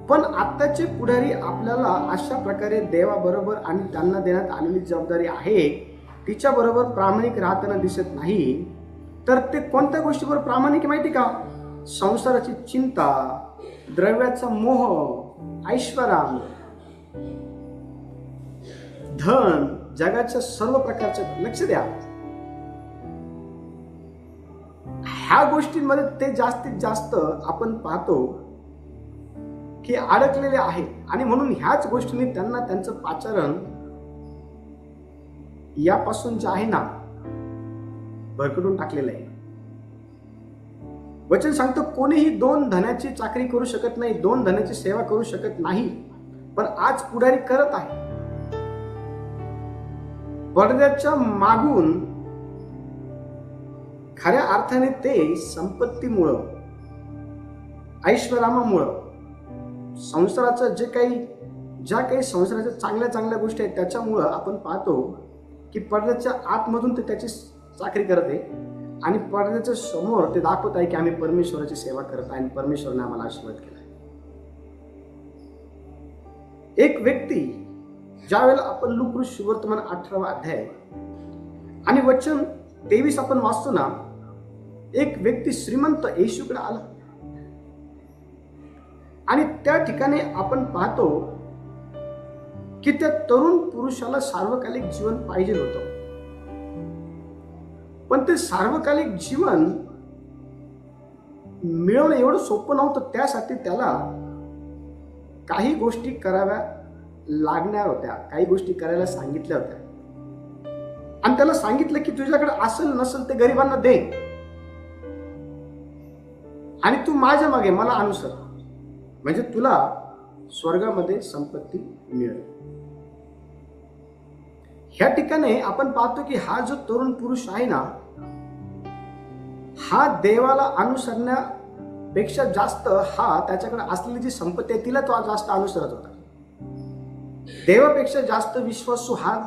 Speaker 1: पण आत्ताचे पुढारी आपल्याला अशा प्रकारे देवाबरोबर आणि त्यांना देण्यात आलेली जबाबदारी आहे तिच्या बरोबर प्रामाणिक राहताना दिसत नाही. तर ते कोणत्या गोष्टीवर प्रामाणिक माहिती का? संसाराची चिंता, द्रव्याचा मोह, ऐश्वर्य, धन, जगाच्या सर्व प्रकारचे. लक्ष द्या, ह्या गोष्टींमध्ये ते जास्तीत जास्त आपण पाहतो की अडकलेले आहे. आणि म्हणून ह्याच गोष्टींनी त्यांना त्यांचं पाचारण यापासून जे आहे ना भरकटून टाकलेलं आहे. वचन सांगतो कोणीही 2 धनाची चाकरी करू शकत नाही, 2 धनाची सेवा करू शकत नाही. पण आज पुढारी करत आहे. पडद्याच्या मागून खऱ्या अर्थाने ते संपत्तीमुळं, ऐश्वर्यामुळं, संसाराचं ज्या काही संसाराच्या चांगल्या चांगल्या गोष्टी आहेत त्याच्यामुळं आपण पाहतो की पडद्याच्या आतमधून ते त्याची चाकरी करत आहे आणि पडद्याच्या समोर ते दाखवत आहे की आम्ही परमेश्वराची सेवा करत आहे आणि परमेश्वराने आम्हाला आशीर्वाद केला. एक व्यक्ती, ज्या वेळेला आपण लूक सुवर्तमान 18वा अध्याय आणि वचन 23 आपण वाचतो ना, एक व्यक्ती श्रीमंत येशूकडे आला आणि त्या ठिकाणी आपण पाहतो की त्या तरुण पुरुषाला सार्वकालिक जीवन पाहिजे होतं. पण ते सार्वकालिक जीवन मिळवणं एवढं सोपं नव्हतं. त्यासाठी त्याला काही गोष्टी कराव्या लागणार होत्या, काही गोष्टी करायला सांगितल्या होत्या. आणि त्याला सांगितलं की तुझ्याकडे असेल नसेल ते गरिबांना दे आणि तू माझ्या मागे मला अनुसर, म्हणजे तुला स्वर्गामध्ये संपत्ती मिळेल. ह्या ठिकाणी आपण पाहतो की हा जो तरुण पुरुष आहे ना, हा देवाला अनुसरण्यापेक्षा जास्त हा त्याच्याकडे असलेली जी संपत्ती आहे तिला तो जास्त अनुसरत होता. देवापेक्षा जास्त विश्वासू हा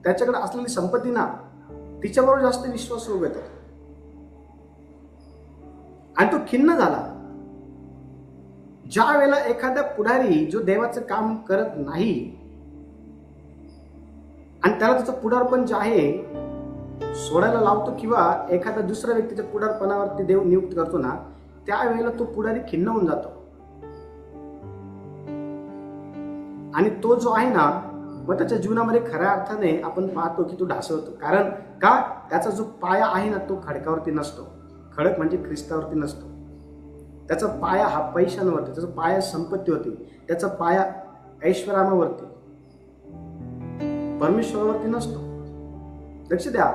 Speaker 1: त्याच्याकडे असलेली संपत्ती ना तिच्याबरोबर जास्त विश्वास उभे होता आणि तो खिन्न झाला. ज्या वेळेला एखादा पुढारी जो देवाचं काम करत नाही आणि त्याला त्याचं पुढारपण जे आहे सोडायला लावतो किंवा एखादा दुसऱ्या व्यक्तीच्या पुढारपणावरती देव नियुक्त करतो ना, त्यावेळेला तो पुढारी खिन्न होऊन जातो. आणि तो जो आहे ना मग त्याच्या जीवनामध्ये खऱ्या अर्थाने आपण पाहतो की तो ढासळतो. कारण का? त्याचा जो पाया आहे ना तो खडकावरती नसतो. खडक म्हणजे ख्रिस्तावरती नसतो. त्याचा पाया हा पैशांवरती, त्याचा पाया संपत्तीवरती, त्याचा पाया ऐश्वर्यावरती, परमेश्वरावरती नसतो. लक्ष द्या,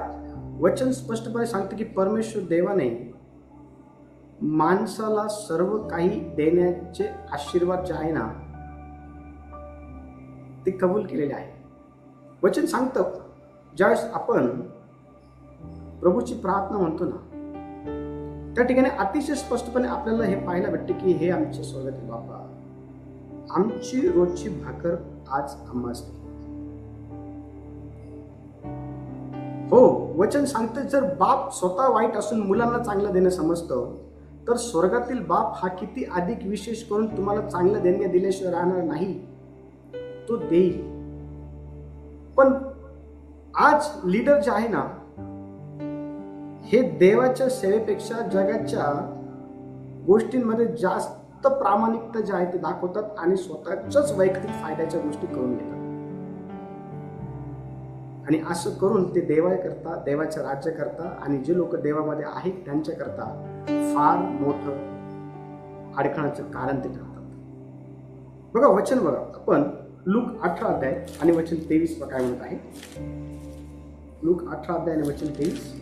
Speaker 1: वचन स्पष्टपणे सांगते की परमेश्वर देवाने माणसाला सर्व काही देण्याचे आशीर्वाद जे आहे ना ते कबूल केलेले आहे. वचन सांगतं ज्यावेळेस आपण प्रभूची प्रार्थना म्हणतो ना, त्या ठिकाणी अतिशय स्पष्टपणे आपल्याला हे पाहायला भेटते की हे आमचे स्वर्गातील बापा, आमची रोजची भाकर आज आम्हास दे. हो, वचन सांगतं जर बाप स्वतः वाईट असून मुलांना चांगलं देणं समजतं, तर स्वर्गातील बाप हा किती अधिक विशेष करून तुम्हाला चांगलं देणग्या दिल्याशिवाय राहणार नाही, तो देईल. पण आज लीडर जे आहे ना, हे देवाच्या सेवेपेक्षा जगाच्या गोष्टींमध्ये जास्त प्रामाणिकता जे आहे ते दाखवतात आणि स्वतःच्याच वैयक्तिक फायद्याच्या गोष्टी करून घेतात. आणि असं करून ते देवाकरता, देवाच्या राज्याकरता आणि जे लोक देवामध्ये आहेत त्यांच्याकरता फार मोठं अडखळाचं कारण ते ठरतात. बघा वचन बघा, आपण लूक 18 अध्याय आणि वचन 23 काय म्हणत आहे. लूक 18 अध्याय आणि वचन 23.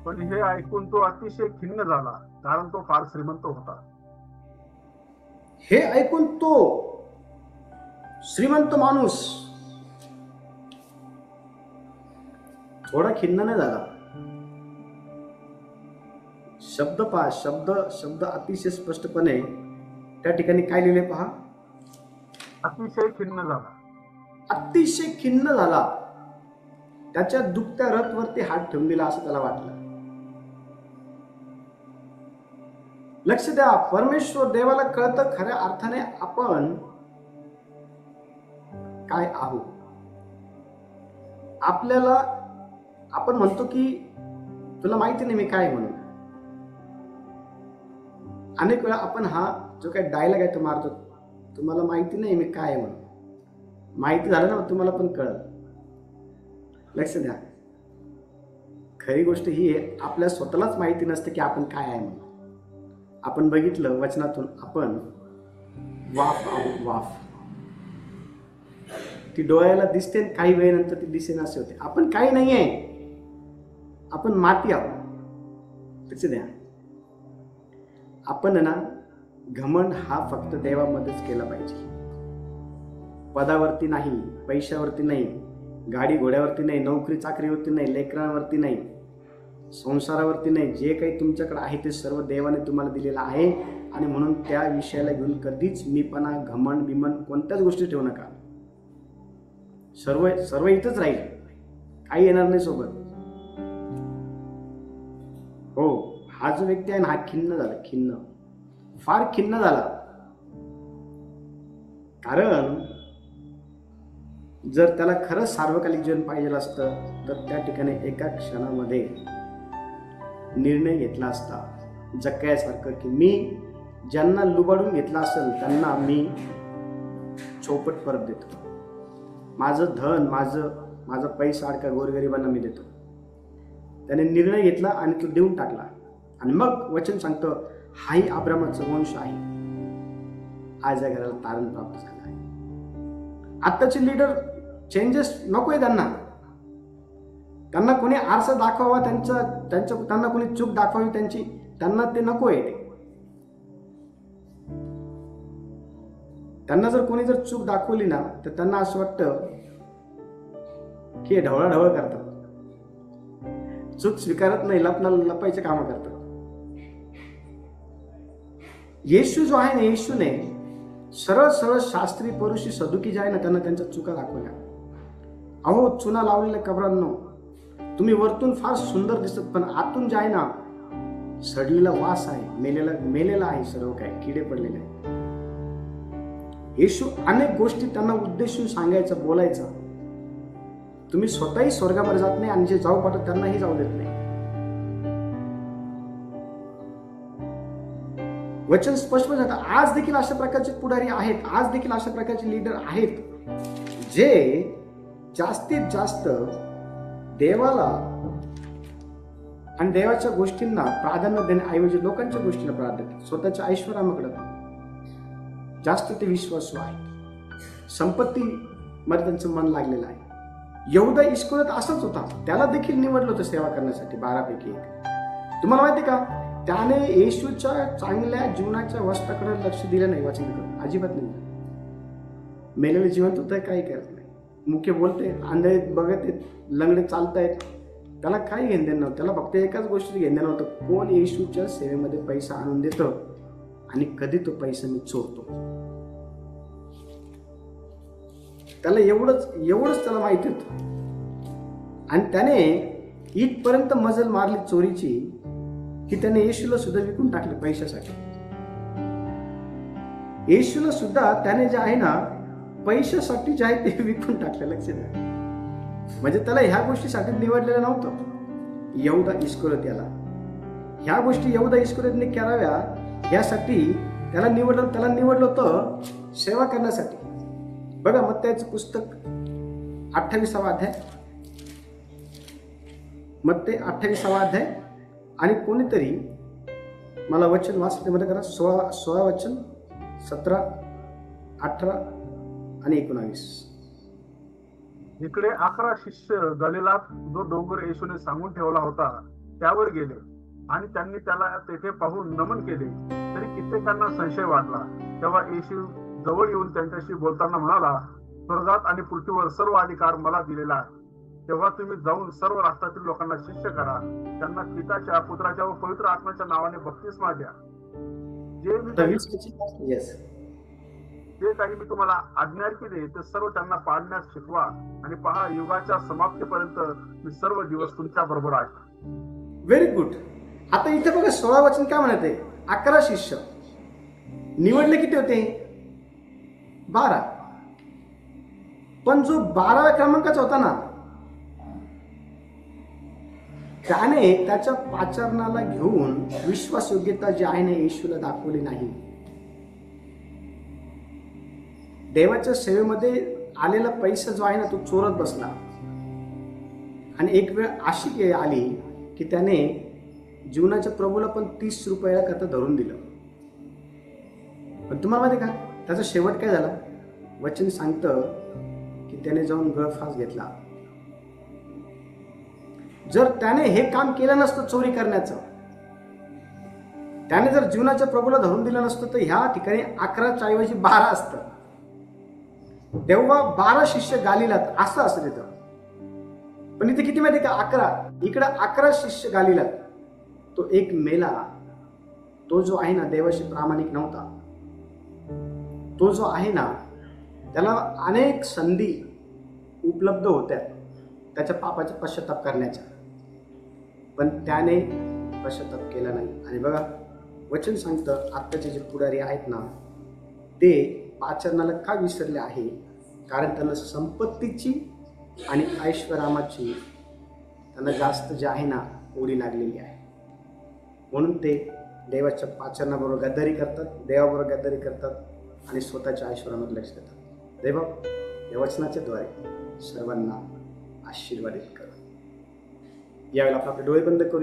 Speaker 2: पण हे ऐकून तो अतिशय खिन्न झाला, कारण तो फार श्रीमंत होता.
Speaker 1: हे ऐकून तो श्रीमंत माणूस थोडा खिन्न नाही झाला. शब्द पहा, शब्द अतिशय स्पष्टपणे त्या ठिकाणी काय लिहिले पहा.
Speaker 2: अतिशय खिन्न झाला.
Speaker 1: अतिशय खिन्न झाला. त्याच्या दुखत्या रथवरती हात ठेवून दिला असं त्याला वाटलं. लक्ष द्या, परमेश्वर देवाला कळतं खऱ्या अर्थाने आपण काय आहोत. आपल्याला आपण म्हणतो की तुला माहिती नाही मी काय म्हणून. अनेक वेळा आपण हा जो काही डायलॉग आहे तो मारतो, तुम्हाला माहिती नाही मी काय म्हणून. माहिती झालं ना तुम्हाला पण कळलं. लक्ष द्या, खरी गोष्ट ही आहे, आपल्या स्वतःलाच माहिती नसते की आपण काय आहे म्हणून. आपण बघितलं वचनातून आपण वाफ आहोत. वाफ ती डोळ्याला दिसते, काही वेळेनंतर ती दिसेना असे होते. आपण काही नाही आहे, आपण माती आहोत. लक्ष द्या, आपण ना घमंड हा फक्त देवामध्येच केला पाहिजे. पदावरती नाही, पैशावरती नाही, गाडी घोड्यावरती नाही, नोकरी चाकरीवरती नाही, लेकरांवरती नाही, संसारावरती नाही. जे काही तुमच्याकडे आहे ते सर्व देवाने तुम्हाला दिलेलं आहे. आणि म्हणून त्या विषयाला घेऊन कधीच मीपणा, घमंड, बिमंड कोणत्याच गोष्टी ठेवू नका. सर्व इथंच राहील, काही येणार नाही सोबत. हो, हा जो व्यक्ती आहे ना हा खिन्न झाला, खिन्न, फार खिन्न झाला. कारण जर त्याला खरंच सार्वकालिक जीवन पाहिजे असतं तर त्या ठिकाणी एका क्षणामध्ये निर्णय घेतला असता, जक्कयासारखं, की मी ज्यांना लुबाडून घेतला असेल त्यांना मी चौपट परत देतो. माझं धन, माझा पैसा अडका गोरगरिबांना मी देतो. त्याने निर्णय घेतला आणि तो देऊन टाकला. आणि मग वचन सांगतं हाही अब्रामाचा वंश आहे. आज या घराला तारण प्राप्त झालं आहे. आत्ताचे लीडर चेंजेस नकोय त्यांना कोणी आरसा दाखवावा, त्यांना कोणी चूक दाखवावी त्यांना ते नकोय. त्यांना जर कोणी जर चूक दाखवली ना तर त्यांना असं वाटतं की हे ढवळाढवळ करतात, चूक स्वीकारत नाही, लपायचे कामं करतात. येशू जो आहे ना, येशूने सरळ सरळ शास्त्री, परुषी, सदुकी जे आहे ना त्यांना त्यांच्या चुका दाखवल्या. अहो चुना लावलेल्या कबरांनो, तुम्ही वरतून फार सुंदर दिसत पण आतून जे आहे ना सडलेला वास आहे, मेलेला आहे, सर्व काय किडे पडलेले आहे. येशू अनेक गोष्टी त्यांना उद्देशून सांगायचा, बोलायचा. तुम्ही स्वतःही स्वर्गामध्ये जात नाही आणि जे जाऊ पाठवत त्यांनाही जाऊ देत नाही. वचन स्पष्ट सांगतं, आज देखील अशा प्रकारचे पुढारी आहेत, आज देखील अशा प्रकारचे लीडर आहेत जे जास्तीत जास्त देवाला आणि देवाच्या गोष्टींना प्राधान्य देण्याऐवजी लोकांच्या गोष्टींना प्राधान्य देतात. स्वतःच्या ऐश्वर्याकडे जास्त ते विश्वासू आहेत. संपत्ती मध्ये त्यांचं मन लागलेलं आहे. यहूदा इस्करियोत असाच होता. त्याला देखील निवडलं होतं सेवा करण्यासाठी 12 पैकी एक. तुम्हाला माहिती का, त्याने येशूच्या चांगल्या जीवनाच्या वस्त्राकडे लक्ष दिलं नाही. वचनाकडे अजिबात नाही. मेलेले जिवंत होत आहे, काही करत नाही. मुख्य बोलते, आंधळे बघत आहेत, लंगडे चालतायत, त्याला काही घेणं देणं नव्हतं. त्याला फक्त एकाच गोष्टी घेणं देणं नव्हतं, कोण येशूच्या सेवेमध्ये पैसा आणून देतं आणि कधी तो पैसा मी चोरतो. त्याला एवढंच त्याला माहिती होतं. आणि त्याने इथपर्यंत मजल मारली चोरीची की त्याने येशूला सुद्धा विकून टाकले पैशासाठी. येशूला सुद्धा त्याने जे आहे ना पैशासाठी जे आहे ते विकून टाकले. लक्ष द्या, म्हणजे त्याला ह्या गोष्टीसाठी निवडलेलं नव्हतं. यहूदा इस्करियोत याला ह्या गोष्टी यहूदा इस्करियोतने कराव्या यासाठी त्याला निवडलं होतं सेवा करण्यासाठी. बघा मत्तयाचं पुस्तक 28वा अध्याय, मत्तय 28वा अध्याय, आणि कोणीतरी मला वचन वाचते मध्ये करा. 16 वचन, 17, 18 आणि 19.
Speaker 2: इकडे 11 शिष्य गलिलात जो डोंगर येशूने सांगून ठेवला होता त्यावर गेले आणि त्यांनी त्याला तेथे पाहून नमन केले. तरी कित्येकांना संशय वाटला. तेव्हा येशू जवळ येऊन त्यांच्याशी बोलताना म्हणाला, स्वर्गात आणि पृथ्वीवर सर्व अधिकार मला दिलेला आहे. तेव्हा तुम्ही जाऊन सर्व राष्ट्रातील लोकांना शिष्य करा. त्यांना पिताच्या, पुत्राच्या व पवित्र आत्म्याच्या नावाने बप्तिस्मा द्या. जे काही मी तुम्हाला आज्ञा केले ते सर्व त्यांना पाळण्यास शिकवा. आणि पहा, युगाच्या समाप्तीपर्यंत मी सर्व दिवस तुमच्या बरोबर आहे.
Speaker 1: Very good. आता इथे बघा 16 वचन काय म्हणते, 11 शिष्य निवडले किती होते? 12. पण जो 12व्या क्रमांकाचा होता ना, त्याने त्याच्या पाचारणाला घेऊन विश्वासयोग्यता जी आहे ना येशूला दाखवली नाही. देवाच्या सेवेमध्ये आलेला पैसा जो आहे ना तो चोरत बसला. आणि एक वेळ अशी आली की त्याने जीवनाच्या प्रभूला पण 30 रुपयाला करता धरून दिलं. पण तुम्हाला माहिती का त्याचा शेवट काय झाला? वचन सांगतं की त्याने जाऊन गळफास घेतला. जर त्याने हे काम केलं नसतं चोरी करण्याचं, त्याने जर जीवनाच्या प्रभूला धरून दिलं नसतं तर ह्या ठिकाणी 11च्या ऐवजी 12 असतं. तेव्हा 12 शिष्य गालिलात असं असं तिथं. पण इथे किती माहिती का? 11. इकडे 11 शिष्य गालिलात. तो एक मेला. तो जो आहे ना देवाशी प्रामाणिक नव्हता. तो जो आहे ना त्याला अनेक संधी उपलब्ध होत्या त्याच्या पापाचा पश्चाताप करण्याच्या, पण त्याने पश्चाताप केला नाही. आणि बघा वचन सांगतं आत्ताचे जे पुढारी आहेत ना ते पाचरणाला का विसरले आहे? कारण त्यांना संपत्तीची आणि ऐश्वर्याची त्यांना जास्त जे आहे ना ओढी लागलेली आहे. म्हणून ते देवाच्या पाचरणाबरोबर गद्दारी करतात, देवाबरोबर गद्दारी करतात आणि स्वतःच्या ऐश्वर्यामध्ये लक्ष देतात. देवा या वचनाच्या द्वारे सर्वांना आशीर्वादित करा. यावेळेला आपण आपले डोळे बंद करूया.